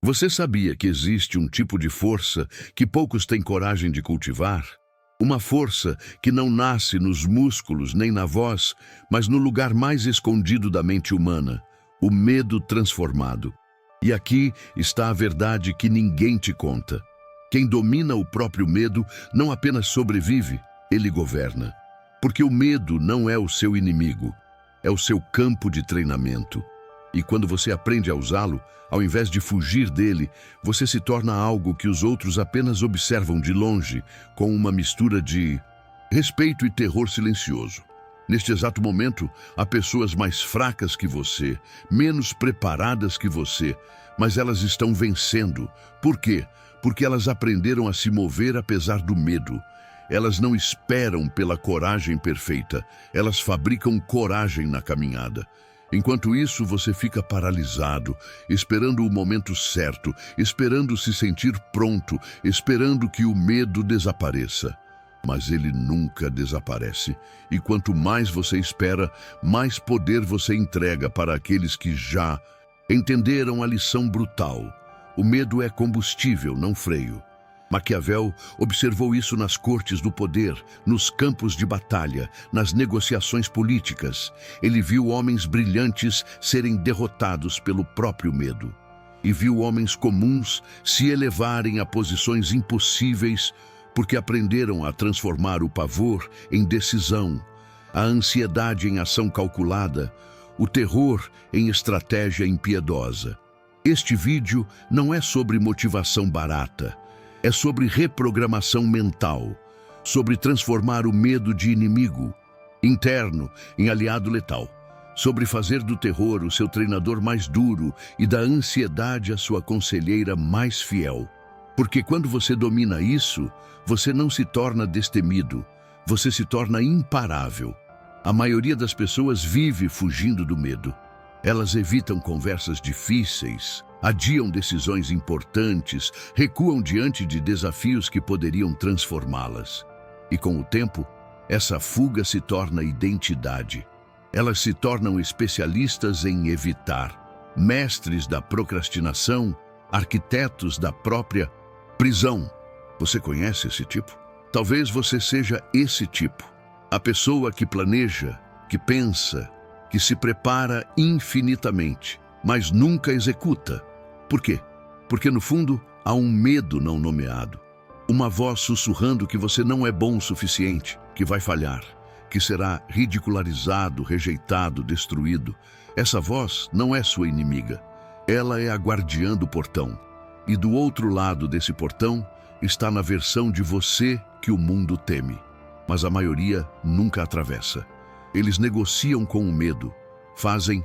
Você sabia que existe um tipo de força que poucos têm coragem de cultivar? Uma força que não nasce nos músculos nem na voz, mas no lugar mais escondido da mente humana, o medo transformado. E aqui está a verdade que ninguém te conta. Quem domina o próprio medo não apenas sobrevive, ele governa. Porque o medo não é o seu inimigo, é o seu campo de treinamento. E quando você aprende a usá-lo, ao invés de fugir dele, você se torna algo que os outros apenas observam de longe, com uma mistura de respeito e terror silencioso. Neste exato momento, há pessoas mais fracas que você, menos preparadas que você, mas elas estão vencendo. Por quê? Porque elas aprenderam a se mover apesar do medo. Elas não esperam pela coragem perfeita, elas fabricam coragem na caminhada. Enquanto isso, você fica paralisado, esperando o momento certo, esperando se sentir pronto, esperando que o medo desapareça. Mas ele nunca desaparece. E quanto mais você espera, mais poder você entrega para aqueles que já entenderam a lição brutal. O medo é combustível, não freio. Maquiavel observou isso nas cortes do poder, nos campos de batalha, nas negociações políticas. Ele viu homens brilhantes serem derrotados pelo próprio medo. E viu homens comuns se elevarem a posições impossíveis porque aprenderam a transformar o pavor em decisão, a ansiedade em ação calculada, o terror em estratégia impiedosa. Este vídeo não é sobre motivação barata. É sobre reprogramação mental, sobre transformar o medo de inimigo interno em aliado letal, sobre fazer do terror o seu treinador mais duro e da ansiedade a sua conselheira mais fiel. Porque quando você domina isso, você não se torna destemido, você se torna imparável. A maioria das pessoas vive fugindo do medo. Elas evitam conversas difíceis, adiam decisões importantes, recuam diante de desafios que poderiam transformá-las. E com o tempo, essa fuga se torna identidade. Elas se tornam especialistas em evitar, mestres da procrastinação, arquitetos da própria prisão. Você conhece esse tipo? Talvez você seja esse tipo. A pessoa que planeja, que pensa, que se prepara infinitamente, mas nunca executa. Por quê? Porque no fundo há um medo não nomeado. Uma voz sussurrando que você não é bom o suficiente, que vai falhar, que será ridicularizado, rejeitado, destruído. Essa voz não é sua inimiga. Ela é a guardiã do portão. E do outro lado desse portão está na versão de você que o mundo teme. Mas a maioria nunca atravessa. Eles negociam com o medo, fazem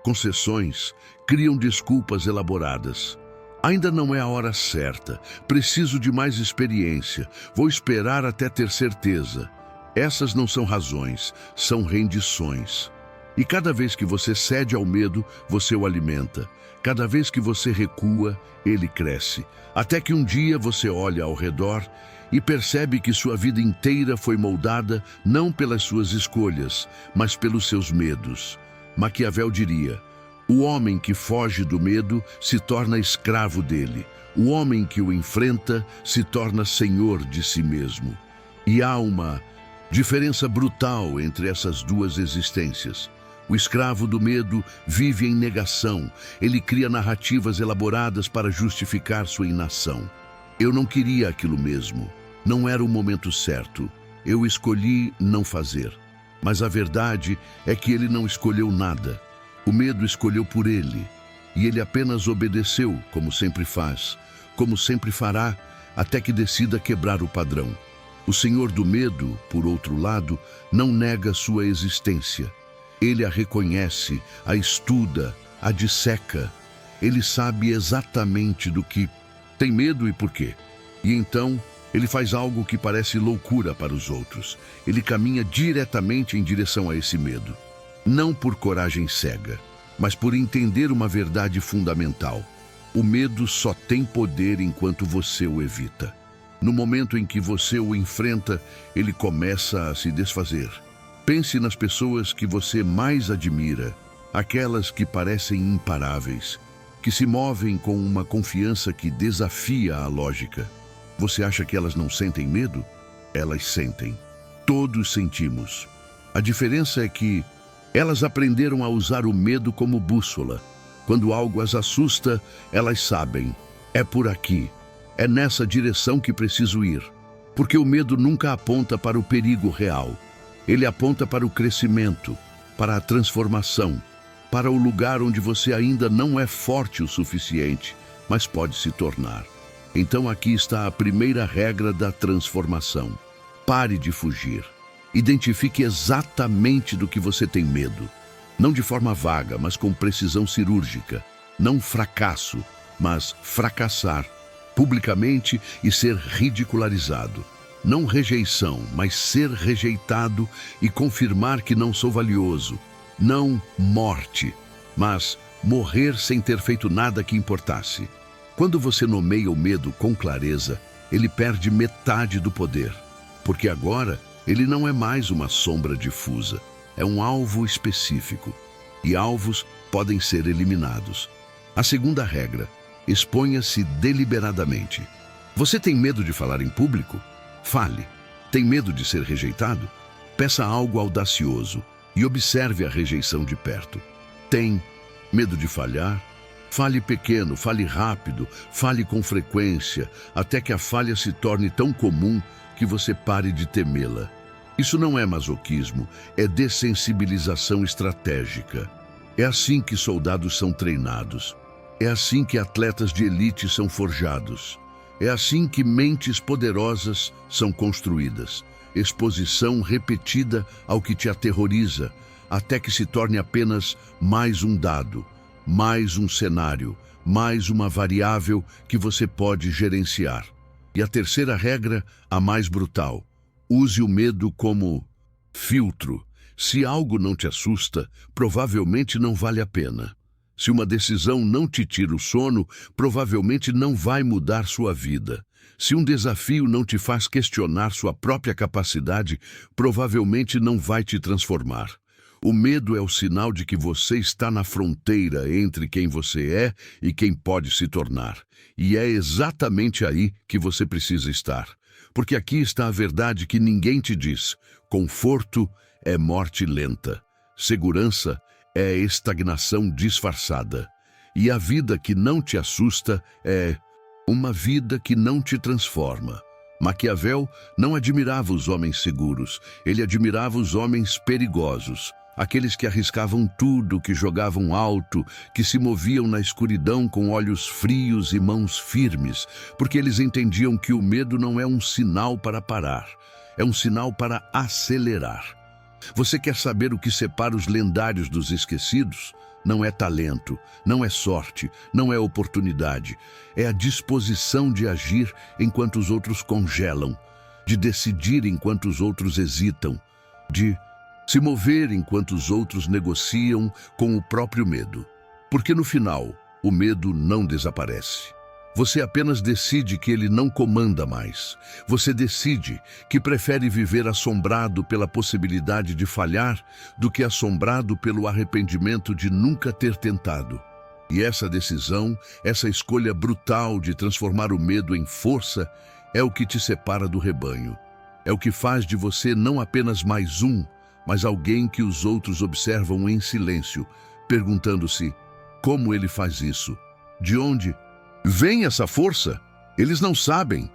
concessões, criam desculpas elaboradas. Ainda não é a hora certa, preciso de mais experiência, vou esperar até ter certeza. Essas não são razões, são rendições. E cada vez que você cede ao medo, você o alimenta. Cada vez que você recua, ele cresce. Até que um dia você olha ao redor e percebe que sua vida inteira foi moldada não pelas suas escolhas, mas pelos seus medos. Maquiavel diria: o homem que foge do medo se torna escravo dele. O homem que o enfrenta se torna senhor de si mesmo. E há uma diferença brutal entre essas duas existências. O escravo do medo vive em negação. Ele cria narrativas elaboradas para justificar sua inação. Eu não queria aquilo mesmo. Não era o momento certo. Eu escolhi não fazer. Mas a verdade é que ele não escolheu nada. O medo escolheu por ele. E ele apenas obedeceu, como sempre faz, como sempre fará, até que decida quebrar o padrão. O senhor do medo, por outro lado, não nega sua existência. Ele a reconhece, a estuda, a disseca. Ele sabe exatamente do que tem medo e por quê. E então, ele faz algo que parece loucura para os outros. Ele caminha diretamente em direção a esse medo. Não por coragem cega, mas por entender uma verdade fundamental. O medo só tem poder enquanto você o evita. No momento em que você o enfrenta, ele começa a se desfazer. Pense nas pessoas que você mais admira, aquelas que parecem imparáveis, que se movem com uma confiança que desafia a lógica. Você acha que elas não sentem medo? Elas sentem. Todos sentimos. A diferença é que elas aprenderam a usar o medo como bússola. Quando algo as assusta, elas sabem. É por aqui. É nessa direção que preciso ir. Porque o medo nunca aponta para o perigo real. Ele aponta para o crescimento, para a transformação, para o lugar onde você ainda não é forte o suficiente, mas pode se tornar. Então aqui está a primeira regra da transformação. Pare de fugir. Identifique exatamente do que você tem medo. Não de forma vaga, mas com precisão cirúrgica. Não fracasso, mas fracassar publicamente e ser ridicularizado. Não rejeição, mas ser rejeitado e confirmar que não sou valioso. Não morte, mas morrer sem ter feito nada que importasse. Quando você nomeia o medo com clareza, ele perde metade do poder. Porque agora ele não é mais uma sombra difusa, é um alvo específico. E alvos podem ser eliminados. A segunda regra: exponha-se deliberadamente. Você tem medo de falar em público? Fale. Tem medo de ser rejeitado? Peça algo audacioso e observe a rejeição de perto. Tem medo de falhar? Fale pequeno, fale rápido, fale com frequência, até que a falha se torne tão comum que você pare de temê-la. Isso não é masoquismo, é dessensibilização estratégica. É assim que soldados são treinados. É assim que atletas de elite são forjados. É assim que mentes poderosas são construídas. Exposição repetida ao que te aterroriza, até que se torne apenas mais um dado, mais um cenário, mais uma variável que você pode gerenciar. E a terceira regra, a mais brutal: use o medo como filtro. Se algo não te assusta, provavelmente não vale a pena. Se uma decisão não te tira o sono, provavelmente não vai mudar sua vida. Se um desafio não te faz questionar sua própria capacidade, provavelmente não vai te transformar. O medo é o sinal de que você está na fronteira entre quem você é e quem pode se tornar. E é exatamente aí que você precisa estar. Porque aqui está a verdade que ninguém te diz. Conforto é morte lenta. Segurança é estagnação disfarçada. E a vida que não te assusta é uma vida que não te transforma. Maquiavel não admirava os homens seguros, ele admirava os homens perigosos. Aqueles que arriscavam tudo, que jogavam alto, que se moviam na escuridão com olhos frios e mãos firmes, porque eles entendiam que o medo não é um sinal para parar, é um sinal para acelerar. Você quer saber o que separa os lendários dos esquecidos? Não é talento, não é sorte, não é oportunidade. É a disposição de agir enquanto os outros congelam, de decidir enquanto os outros hesitam, de se mover enquanto os outros negociam com o próprio medo. Porque no final, o medo não desaparece. Você apenas decide que ele não comanda mais. Você decide que prefere viver assombrado pela possibilidade de falhar do que assombrado pelo arrependimento de nunca ter tentado. E essa decisão, essa escolha brutal de transformar o medo em força, é o que te separa do rebanho. É o que faz de você não apenas mais um, mas alguém que os outros observam em silêncio, perguntando-se: como ele faz isso? De onde vem essa força? Eles não sabem.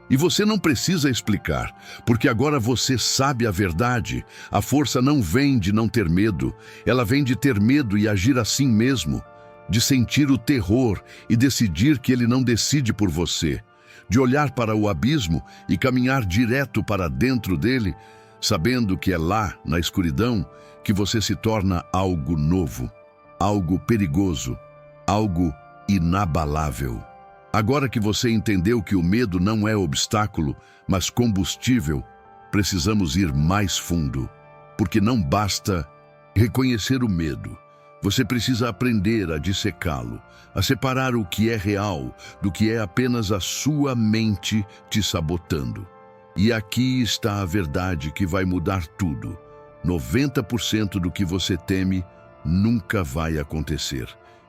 E você não precisa explicar, porque agora você sabe a verdade. A força não vem de não ter medo, ela vem de ter medo e agir assim mesmo, de sentir o terror e decidir que ele não decide por você, de olhar para o abismo e caminhar direto para dentro dele, sabendo que é lá, na escuridão, que você se torna algo novo, algo perigoso, algo inabalável. Agora que você entendeu que o medo não é obstáculo, mas combustível, precisamos ir mais fundo, porque não basta reconhecer o medo. Você precisa aprender a dissecá-lo, a separar o que é real do que é apenas a sua mente te sabotando. E aqui está a verdade que vai mudar tudo. 90% do que você teme nunca vai acontecer.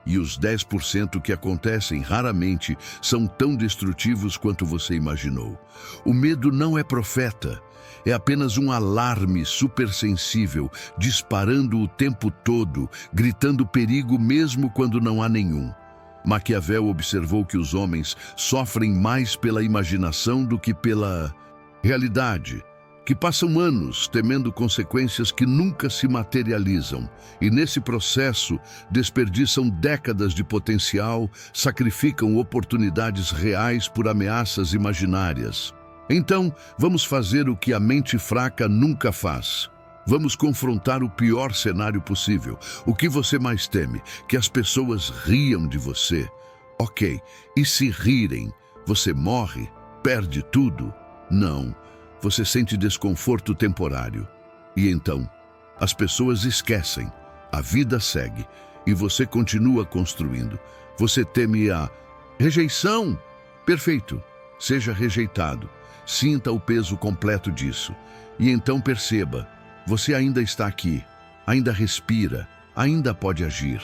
E os 10% que acontecem raramente são tão destrutivos quanto você imaginou. O medo não é profeta. É apenas um alarme supersensível, disparando o tempo todo, gritando perigo mesmo quando não há nenhum. Maquiavel observou que os homens sofrem mais pela imaginação do que pela realidade, que passam anos temendo consequências que nunca se materializam e, nesse processo, desperdiçam décadas de potencial, sacrificam oportunidades reais por ameaças imaginárias. Então, vamos fazer o que a mente fraca nunca faz. Vamos confrontar o pior cenário possível. O que você mais teme? Que as pessoas riam de você. Ok, e se rirem, você morre? Perde tudo? Não. Você sente desconforto temporário. E então, as pessoas esquecem, a vida segue e você continua construindo. Você teme a rejeição? Perfeito, seja rejeitado. Sinta o peso completo disso. E então perceba, você ainda está aqui, ainda respira, ainda pode agir.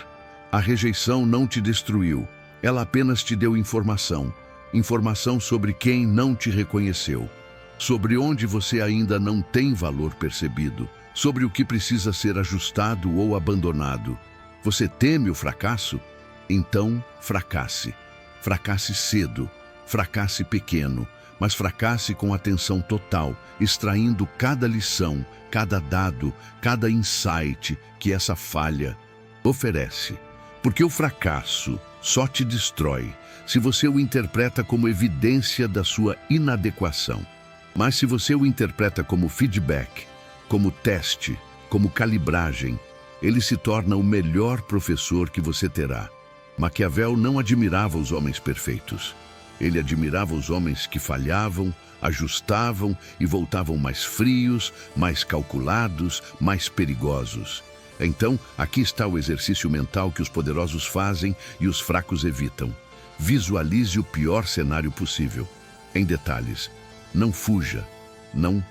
A rejeição não te destruiu, ela apenas te deu informação. Informação sobre quem não te reconheceu. Sobre onde você ainda não tem valor percebido, sobre o que precisa ser ajustado ou abandonado. Você teme o fracasso? Então, fracasse. Fracasse cedo, fracasse pequeno, mas fracasse com atenção total, extraindo cada lição, cada dado, cada insight que essa falha oferece. Porque o fracasso só te destrói se você o interpreta como evidência da sua inadequação. Mas se você o interpreta como feedback, como teste, como calibragem, ele se torna o melhor professor que você terá. Maquiavel não admirava os homens perfeitos. Ele admirava os homens que falhavam, ajustavam e voltavam mais frios, mais calculados, mais perigosos. Então, aqui está o exercício mental que os poderosos fazem e os fracos evitam. Visualize o pior cenário possível. Em detalhes. Não fuja, não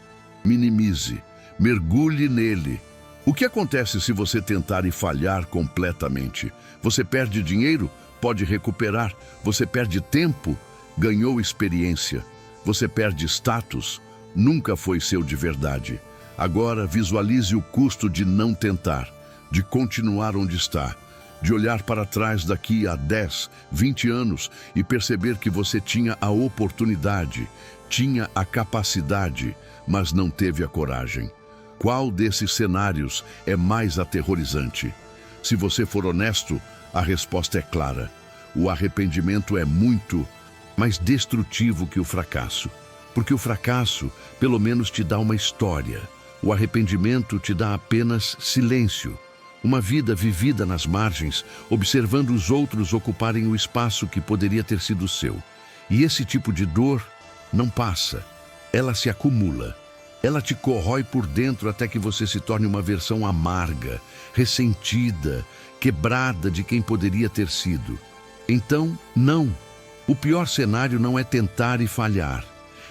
minimize, mergulhe nele. O que acontece se você tentar e falhar completamente? Você perde dinheiro? Pode recuperar. Você perde tempo? Ganhou experiência. Você perde status? Nunca foi seu de verdade. Agora visualize o custo de não tentar, de continuar onde está, de olhar para trás daqui a 10, 20 anos e perceber que você tinha a oportunidade, tinha a capacidade, mas não teve a coragem. Qual desses cenários é mais aterrorizante? Se você for honesto, a resposta é clara. O arrependimento é muito mais destrutivo que o fracasso. Porque o fracasso, pelo menos, te dá uma história. O arrependimento te dá apenas silêncio. Uma vida vivida nas margens, observando os outros ocuparem o espaço que poderia ter sido seu. E esse tipo de dor não passa, ela se acumula. Ela te corrói por dentro até que você se torne uma versão amarga, ressentida, quebrada de quem poderia ter sido. Então, não. O pior cenário não é tentar e falhar.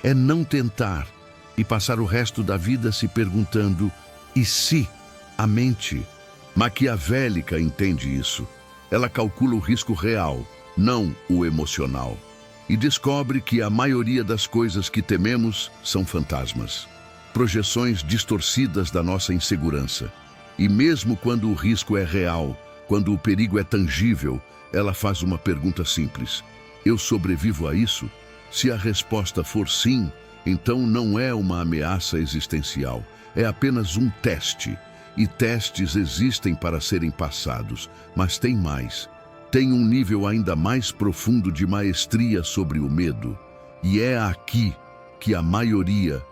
É não tentar e passar o resto da vida se perguntando, e se? A mente maquiavélica entende isso. Ela calcula o risco real, não o emocional. E descobre que a maioria das coisas que tememos são fantasmas. Projeções distorcidas da nossa insegurança. E mesmo quando o risco é real, quando o perigo é tangível, ela faz uma pergunta simples. Eu sobrevivo a isso? Se a resposta for sim, então não é uma ameaça existencial, é apenas um teste. E testes existem para serem passados, mas tem mais. Tem um nível ainda mais profundo de maestria sobre o medo. E é aqui que a maioria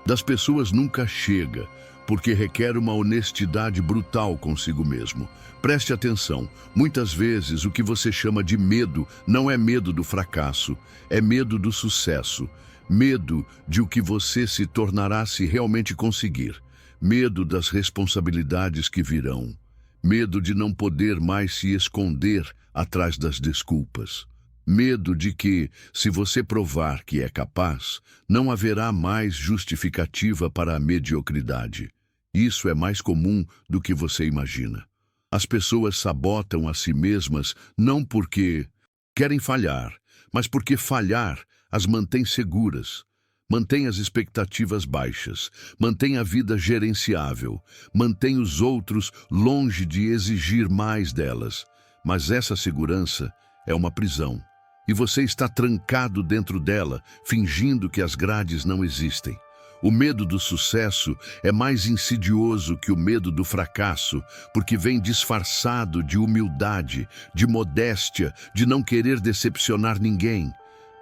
das pessoas nunca chega, porque requer uma honestidade brutal consigo mesmo. Preste atenção, muitas vezes o que você chama de medo não é medo do fracasso, é medo do sucesso. Medo de o que você se tornará se realmente conseguir. Medo das responsabilidades que virão. Medo de não poder mais se esconder atrás das desculpas. Medo de que, se você provar que é capaz, não haverá mais justificativa para a mediocridade. Isso é mais comum do que você imagina. As pessoas sabotam a si mesmas não porque querem falhar, mas porque falhar as mantém seguras, mantém as expectativas baixas, mantém a vida gerenciável, mantém os outros longe de exigir mais delas. Mas essa segurança é uma prisão, e você está trancado dentro dela, fingindo que as grades não existem. O medo do sucesso é mais insidioso que o medo do fracasso, porque vem disfarçado de humildade, de modéstia, de não querer decepcionar ninguém.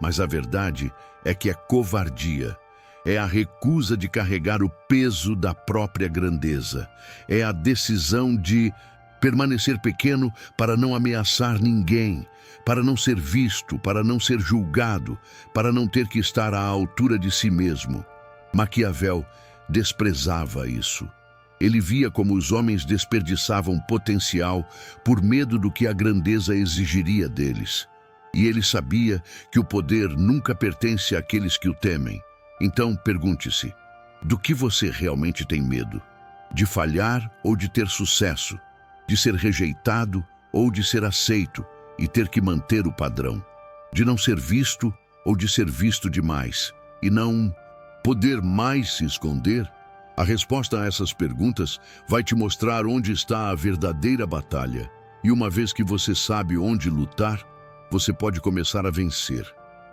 Mas a verdade é que é covardia. É a recusa de carregar o peso da própria grandeza. É a decisão de permanecer pequeno para não ameaçar ninguém, para não ser visto, para não ser julgado, para não ter que estar à altura de si mesmo. Maquiavel desprezava isso. Ele via como os homens desperdiçavam potencial por medo do que a grandeza exigiria deles. E ele sabia que o poder nunca pertence àqueles que o temem. Então, pergunte-se, do que você realmente tem medo? De falhar ou de ter sucesso? De ser rejeitado ou de ser aceito e ter que manter o padrão? De não ser visto ou de ser visto demais e não poder mais se esconder? A resposta a essas perguntas vai te mostrar onde está a verdadeira batalha. E uma vez que você sabe onde lutar, você pode começar a vencer.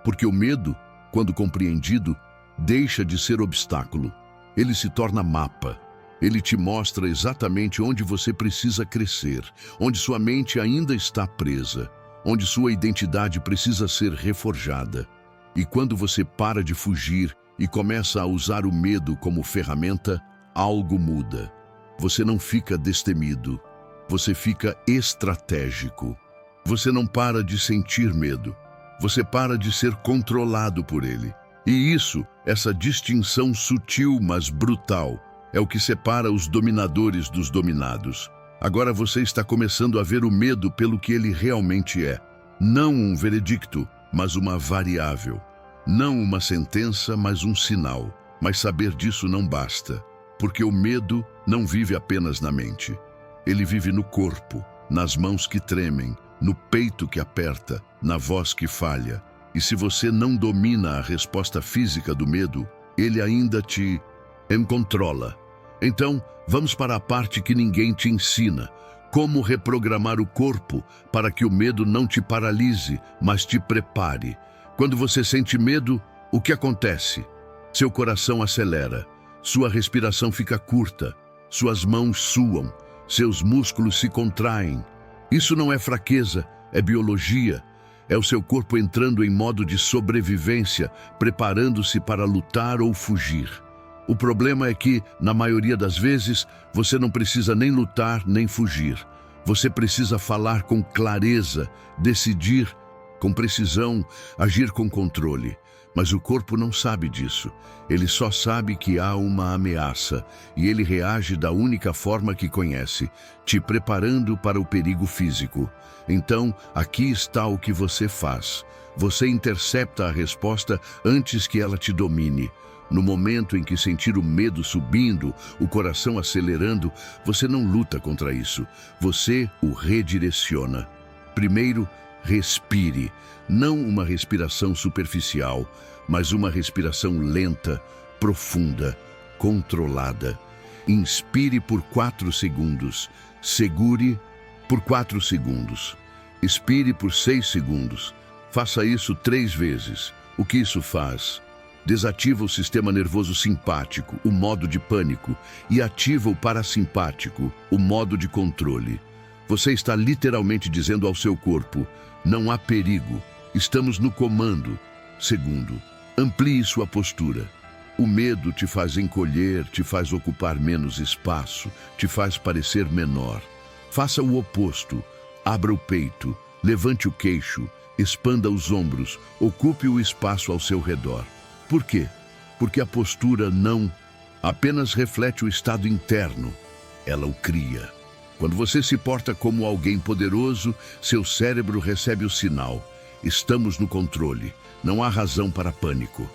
Porque o medo, quando compreendido, deixa de ser obstáculo. Ele se torna mapa. Ele te mostra exatamente onde você precisa crescer, onde sua mente ainda está presa, onde sua identidade precisa ser reforjada. E quando você para de fugir e começa a usar o medo como ferramenta, algo muda. Você não fica destemido, você fica estratégico. Você não para de sentir medo, você para de ser controlado por ele. E isso, essa distinção sutil, mas brutal, é o que separa os dominadores dos dominados. Agora você está começando a ver o medo pelo que ele realmente é. Não um veredicto, mas uma variável. Não uma sentença, mas um sinal. Mas saber disso não basta, porque o medo não vive apenas na mente. Ele vive no corpo, nas mãos que tremem, no peito que aperta, na voz que falha. E se você não domina a resposta física do medo, ele ainda te controla. Então, vamos para a parte que ninguém te ensina. Como reprogramar o corpo para que o medo não te paralise, mas te prepare. Quando você sente medo, o que acontece? Seu coração acelera, sua respiração fica curta, suas mãos suam, seus músculos se contraem. Isso não é fraqueza, é biologia. É o seu corpo entrando em modo de sobrevivência, preparando-se para lutar ou fugir. O problema é que, na maioria das vezes, você não precisa nem lutar nem fugir. Você precisa falar com clareza, decidir com precisão, agir com controle. Mas o corpo não sabe disso. Ele só sabe que há uma ameaça e ele reage da única forma que conhece, te preparando para o perigo físico. Então, aqui está o que você faz. Você intercepta a resposta antes que ela te domine. No momento em que sentir o medo subindo, o coração acelerando, você não luta contra isso. Você o redireciona. Primeiro, respire. Não uma respiração superficial, mas uma respiração lenta, profunda, controlada. Inspire por 4 segundos. Segure por 4 segundos. Expire por 6 segundos. Faça isso 3 vezes. O que isso faz? Desativa o sistema nervoso simpático, o modo de pânico, e ativa o parasimpático, o modo de controle. Você está literalmente dizendo ao seu corpo: não há perigo, estamos no comando. Segundo, amplie sua postura. O medo te faz encolher, te faz ocupar menos espaço, te faz parecer menor. Faça o oposto. Abra o peito, levante o queixo, expanda os ombros, ocupe o espaço ao seu redor. Por quê? Porque a postura não apenas reflete o estado interno, ela o cria. Quando você se porta como alguém poderoso, seu cérebro recebe o sinal: estamos no controle, não há razão para pânico.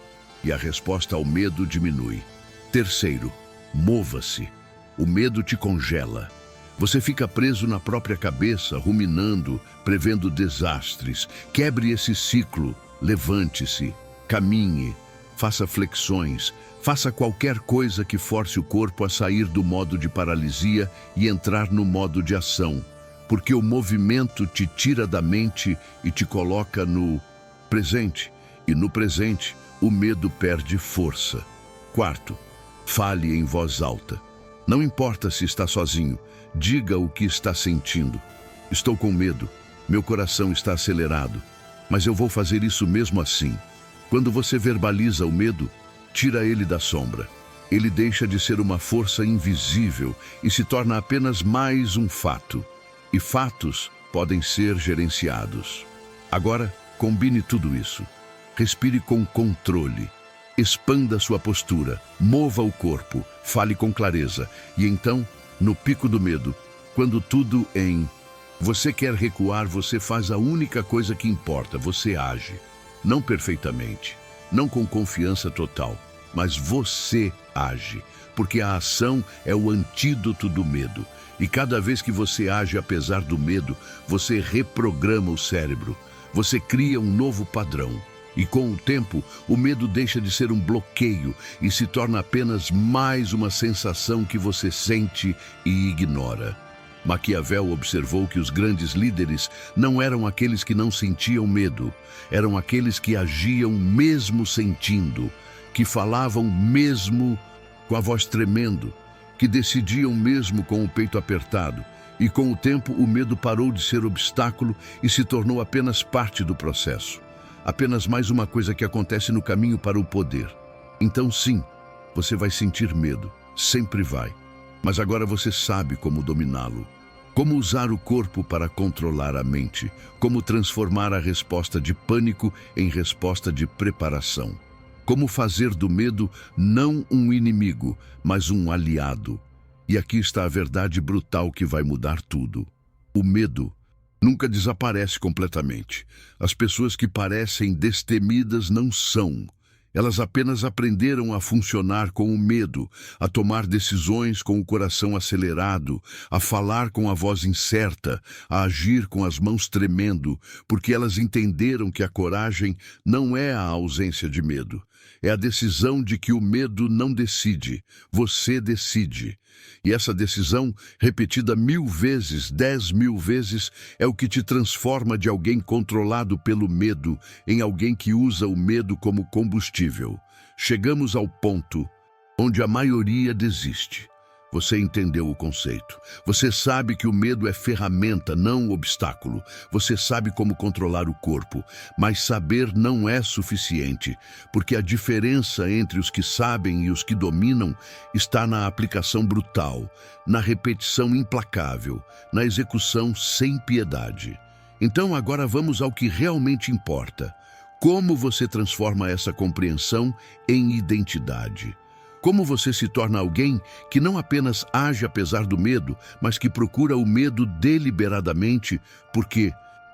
E a resposta ao medo diminui. Terceiro, mova-se. O medo te congela. Você fica preso na própria cabeça, ruminando, prevendo desastres. Quebre esse ciclo, levante-se, caminhe, faça flexões, faça qualquer coisa que force o corpo a sair do modo de paralisia e entrar no modo de ação, porque o movimento te tira da mente e te coloca no presente, e no presente o medo perde força. Quarto, fale em voz alta. Não importa se está sozinho, diga o que está sentindo. Estou com medo, meu coração está acelerado, mas eu vou fazer isso mesmo assim. Quando você verbaliza o medo, tira ele da sombra. Ele deixa de ser uma força invisível e se torna apenas mais um fato. E fatos podem ser gerenciados. Agora, combine tudo isso. Respire com controle. Expanda sua postura, mova o corpo, fale com clareza. E então, no pico do medo, quando tudo você quer recuar, você faz a única coisa que importa, você age. Não perfeitamente, não com confiança total, mas você age, porque a ação é o antídoto do medo. E cada vez que você age apesar do medo, você reprograma o cérebro, você cria um novo padrão. E com o tempo, o medo deixa de ser um bloqueio e se torna apenas mais uma sensação que você sente e ignora. Maquiavel observou que os grandes líderes não eram aqueles que não sentiam medo, eram aqueles que agiam mesmo sentindo, que falavam mesmo com a voz tremendo, que decidiam mesmo com o peito apertado. E com o tempo, o medo parou de ser obstáculo e se tornou apenas parte do processo. Apenas mais uma coisa que acontece no caminho para o poder. Então sim, você vai sentir medo, sempre vai. Mas agora você sabe como dominá-lo. Como usar o corpo para controlar a mente. Como transformar a resposta de pânico em resposta de preparação. Como fazer do medo não um inimigo, mas um aliado. E aqui está a verdade brutal que vai mudar tudo. O medo nunca desaparece completamente. As pessoas que parecem destemidas não são. Elas apenas aprenderam a funcionar com o medo, a tomar decisões com o coração acelerado, a falar com a voz incerta, a agir com as mãos tremendo, porque elas entenderam que a coragem não é a ausência de medo. É a decisão de que o medo não decide, você decide. E essa decisão, repetida 1000 vezes, 10.000 vezes, é o que te transforma de alguém controlado pelo medo em alguém que usa o medo como combustível. Chegamos ao ponto onde a maioria desiste. Você entendeu o conceito. Você sabe que o medo é ferramenta, não obstáculo. Você sabe como controlar o corpo, mas saber não é suficiente, porque a diferença entre os que sabem e os que dominam está na aplicação brutal, na repetição implacável, na execução sem piedade. Então agora vamos ao que realmente importa. Como você transforma essa compreensão em identidade? Como você se torna alguém que não apenas age apesar do medo, mas que procura o medo deliberadamente, porque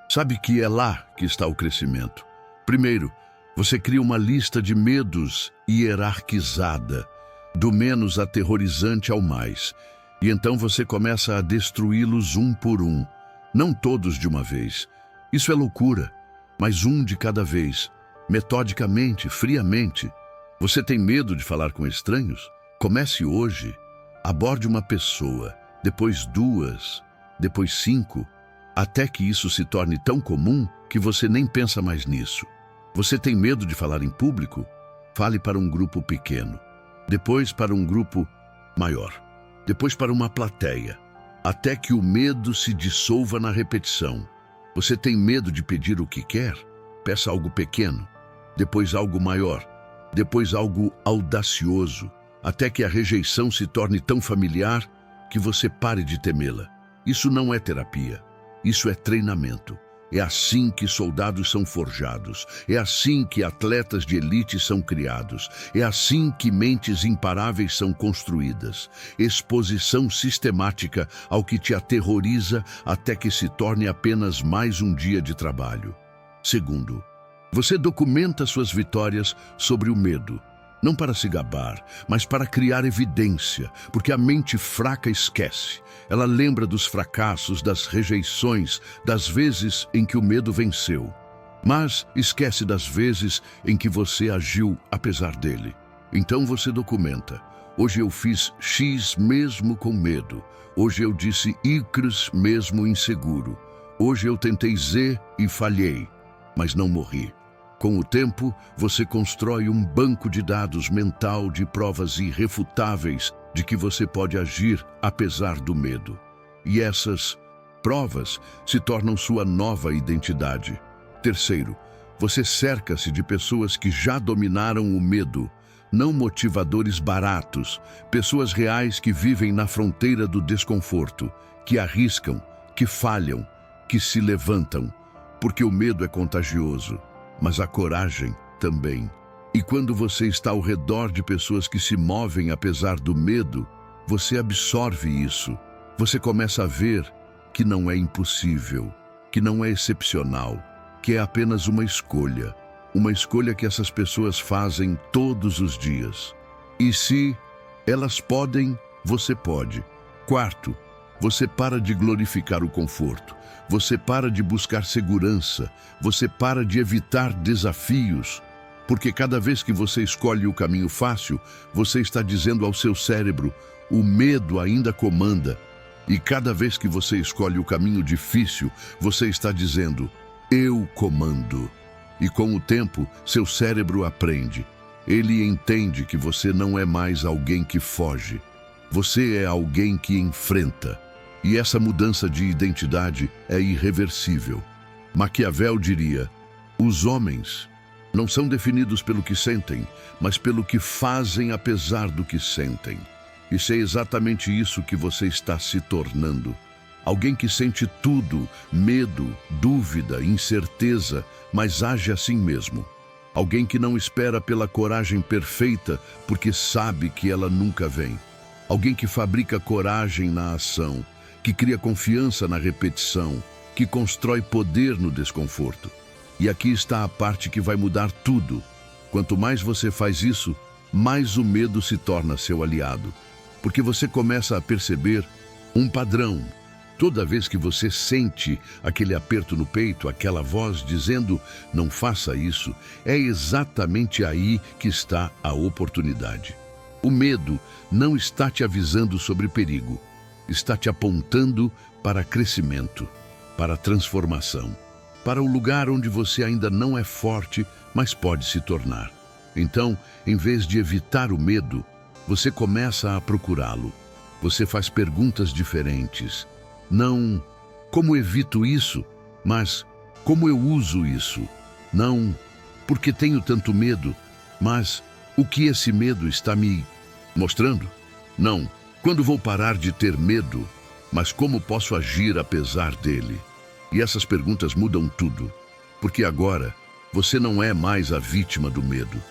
sabe que é lá que está o crescimento. Primeiro, você cria uma lista de medos hierarquizada, do menos aterrorizante ao mais, e então você começa a destruí-los um por um, não todos de uma vez. Isso é loucura, mas um de cada vez, metodicamente, friamente. Você tem medo de falar com estranhos? Comece hoje. Aborde uma pessoa, depois 2, depois 5, até que isso se torne tão comum que você nem pensa mais nisso. Você tem medo de falar em público? Fale para um grupo pequeno, depois para um grupo maior, depois para uma plateia, até que o medo se dissolva na repetição. Você tem medo de pedir o que quer? Peça algo pequeno, depois algo maior, depois algo audacioso, até que a rejeição se torne tão familiar que você pare de temê-la. Isso não é terapia, isso é treinamento. É assim que soldados são forjados, é assim que atletas de elite são criados, é assim que mentes imparáveis são construídas. Exposição sistemática ao que te aterroriza até que se torne apenas mais um dia de trabalho. Segundo, você documenta suas vitórias sobre o medo. Não para se gabar, mas para criar evidência, porque a mente fraca esquece. Ela lembra dos fracassos, das rejeições, das vezes em que o medo venceu. Mas esquece das vezes em que você agiu apesar dele. Então você documenta. Hoje eu fiz X mesmo com medo. Hoje eu disse Y mesmo inseguro. Hoje eu tentei Z e falhei, mas não morri. Com o tempo, você constrói um banco de dados mental de provas irrefutáveis de que você pode agir apesar do medo. E essas provas se tornam sua nova identidade. Terceiro, você cerca-se de pessoas que já dominaram o medo, não motivadores baratos, pessoas reais que vivem na fronteira do desconforto, que arriscam, que falham, que se levantam, porque o medo é contagioso, mas a coragem também. E quando você está ao redor de pessoas que se movem apesar do medo, você absorve isso. Você começa a ver que não é impossível, que não é excepcional, que é apenas uma escolha que essas pessoas fazem todos os dias. E se elas podem, você pode. Quarto, você para de glorificar o conforto, você para de buscar segurança, você para de evitar desafios, porque cada vez que você escolhe o caminho fácil, você está dizendo ao seu cérebro, o medo ainda comanda. E cada vez que você escolhe o caminho difícil, você está dizendo, eu comando. E com o tempo, seu cérebro aprende. Ele entende que você não é mais alguém que foge. Você é alguém que enfrenta. E essa mudança de identidade é irreversível. Maquiavel diria, os homens não são definidos pelo que sentem, mas pelo que fazem apesar do que sentem. E é exatamente isso que você está se tornando. Alguém que sente tudo, medo, dúvida, incerteza, mas age assim mesmo. Alguém que não espera pela coragem perfeita, porque sabe que ela nunca vem. Alguém que fabrica coragem na ação, que cria confiança na repetição, que constrói poder no desconforto. E aqui está a parte que vai mudar tudo. Quanto mais você faz isso, mais o medo se torna seu aliado. Porque você começa a perceber um padrão. Toda vez que você sente aquele aperto no peito, aquela voz dizendo, não faça isso, é exatamente aí que está a oportunidade. O medo não está te avisando sobre perigo, está te apontando para crescimento, para transformação, para o lugar onde você ainda não é forte, mas pode se tornar. Então, em vez de evitar o medo, você começa a procurá-lo. Você faz perguntas diferentes. Não, como evito isso, mas como eu uso isso? Não, porque tenho tanto medo, mas o que esse medo está me mostrando? Não, quando vou parar de ter medo, mas como posso agir apesar dele? E essas perguntas mudam tudo, porque agora você não é mais a vítima do medo.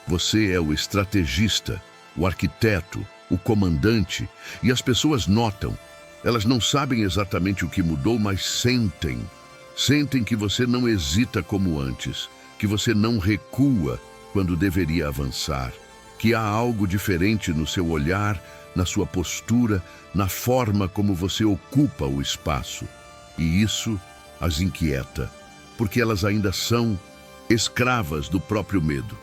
Você é o estrategista, o arquiteto, o comandante, e as pessoas notam. Elas não sabem exatamente o que mudou, mas sentem. Sentem que você não hesita como antes, que você não recua quando deveria avançar, que há algo diferente no seu olhar, na sua postura, na forma como você ocupa o espaço. E isso as inquieta, porque elas ainda são escravas do próprio medo.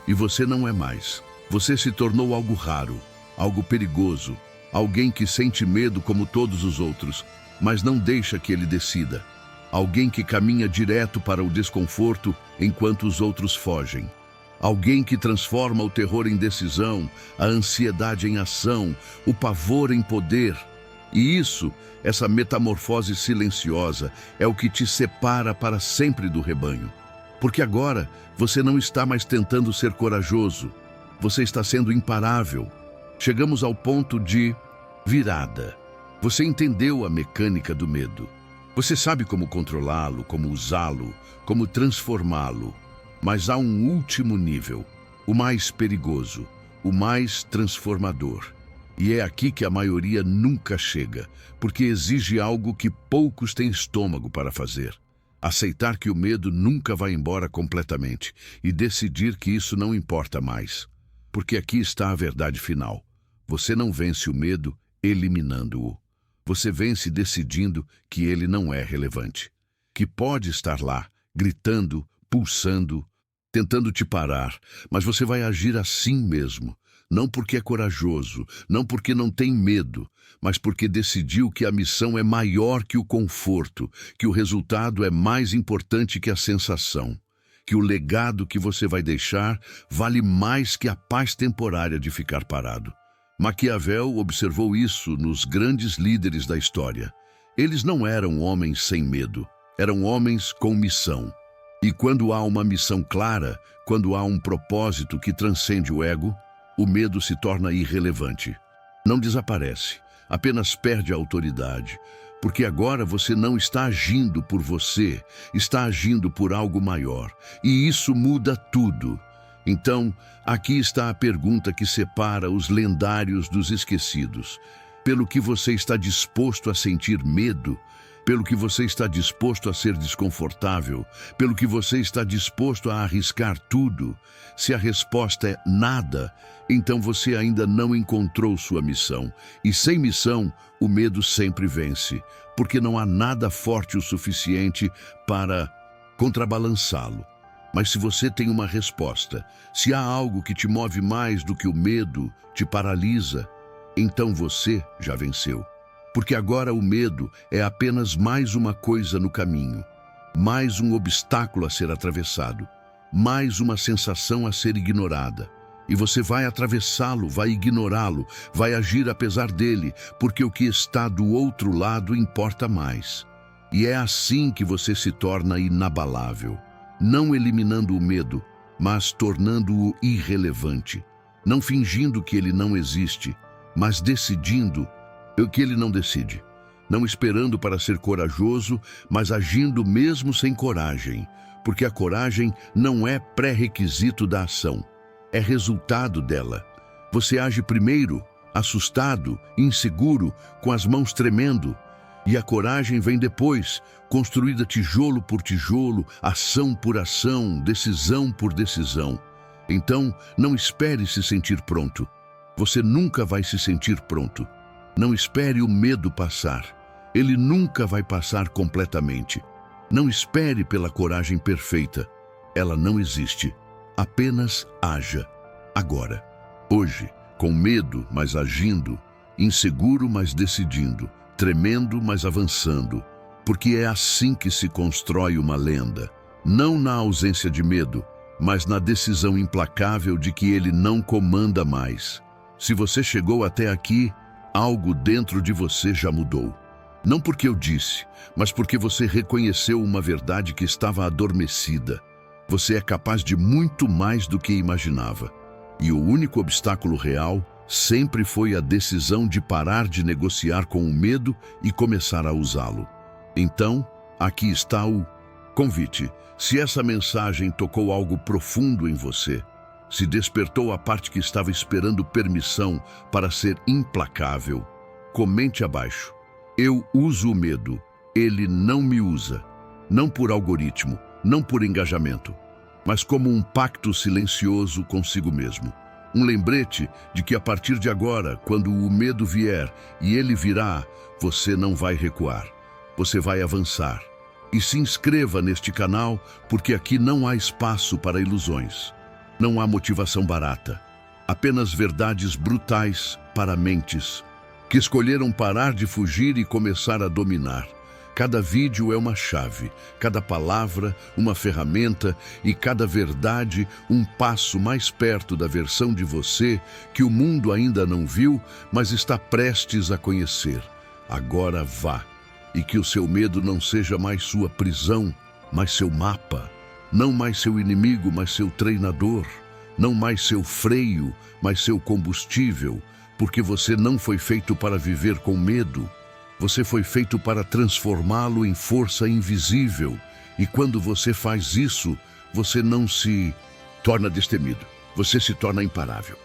E você não é mais. Você se tornou algo raro, algo perigoso, alguém que sente medo como todos os outros, mas não deixa que ele decida. Alguém que caminha direto para o desconforto enquanto os outros fogem. Alguém que transforma o terror em decisão, a ansiedade em ação, o pavor em poder. E isso, essa metamorfose silenciosa, é o que te separa para sempre do rebanho. Porque agora você não está mais tentando ser corajoso, você está sendo imparável. Chegamos ao ponto de virada. Você entendeu a mecânica do medo. Você sabe como controlá-lo, como usá-lo, como transformá-lo. Mas há um último nível, o mais perigoso, o mais transformador. E é aqui que a maioria nunca chega, porque exige algo que poucos têm estômago para fazer. Aceitar que o medo nunca vai embora completamente e decidir que isso não importa mais. porque aqui está a verdade final. Você não vence o medo eliminando-o. Você vence decidindo que ele não é relevante. Que pode estar lá, gritando, pulsando, tentando te parar, mas você vai agir assim mesmo. Não porque é corajoso, não porque não tem medo, mas porque decidiu que a missão é maior que o conforto, que o resultado é mais importante que a sensação, que o legado que você vai deixar vale mais que a paz temporária de ficar parado. Maquiavel observou isso nos grandes líderes da história. Eles não eram homens sem medo, eram homens com missão. E quando há uma missão clara, quando há um propósito que transcende o ego, o medo se torna irrelevante. Não desaparece, apenas perde a autoridade, porque agora você não está agindo por você, está agindo por algo maior, e isso muda tudo. Então, aqui está a pergunta que separa os lendários dos esquecidos. Pelo que você está disposto a sentir medo? Pelo que você está disposto a ser desconfortável? Pelo que você está disposto a arriscar tudo? Se a resposta é nada, então você ainda não encontrou sua missão. E sem missão, o medo sempre vence, porque não há nada forte o suficiente para contrabalançá-lo. Mas se você tem uma resposta, se há algo que te move mais do que o medo, te paralisa, então você já venceu. Porque agora o medo é apenas mais uma coisa no caminho, mais um obstáculo a ser atravessado, mais uma sensação a ser ignorada. E você vai atravessá-lo, vai ignorá-lo, vai agir apesar dele, porque o que está do outro lado importa mais. E é assim que você se torna inabalável, não eliminando o medo, mas tornando-o irrelevante, não fingindo que ele não existe, mas decidindo que ele não decide, não esperando para ser corajoso, mas agindo mesmo sem coragem, porque a coragem não é pré-requisito da ação, é resultado dela. Você age primeiro, assustado, inseguro, com as mãos tremendo, e a coragem vem depois, construída tijolo por tijolo, ação por ação, decisão por decisão. Então, não espere se sentir pronto. Você nunca vai se sentir pronto. Não espere o medo passar. Ele nunca vai passar completamente. Não espere pela coragem perfeita. Ela não existe. Apenas haja. Agora. Hoje. Com medo, mas agindo. Inseguro, mas decidindo. Tremendo, mas avançando. Porque é assim que se constrói uma lenda. Não na ausência de medo, mas na decisão implacável de que ele não comanda mais. Se você chegou até aqui, algo dentro de você já mudou. Não porque eu disse, mas porque você reconheceu uma verdade que estava adormecida. Você é capaz de muito mais do que imaginava. E o único obstáculo real sempre foi a decisão de parar de negociar com o medo e começar a usá-lo. Então, aqui está o convite. Se essa mensagem tocou algo profundo em você, se despertou a parte que estava esperando permissão para ser implacável, comente abaixo. Eu uso o medo, ele não me usa. Não por algoritmo, não por engajamento, mas como um pacto silencioso consigo mesmo. Um lembrete de que a partir de agora, quando o medo vier, e ele virá, você não vai recuar, você vai avançar. E se inscreva neste canal, porque aqui não há espaço para ilusões. Não há motivação barata, apenas verdades brutais para mentes que escolheram parar de fugir e começar a dominar. Cada vídeo é uma chave, cada palavra uma ferramenta e cada verdade um passo mais perto da versão de você que o mundo ainda não viu, mas está prestes a conhecer. Agora vá, e que o seu medo não seja mais sua prisão, mas seu mapa. Não mais seu inimigo, mas seu treinador. Não mais seu freio, mas seu combustível, porque você não foi feito para viver com medo. Você foi feito para transformá-lo em força invisível. E quando você faz isso, você não se torna destemido. Você se torna imparável.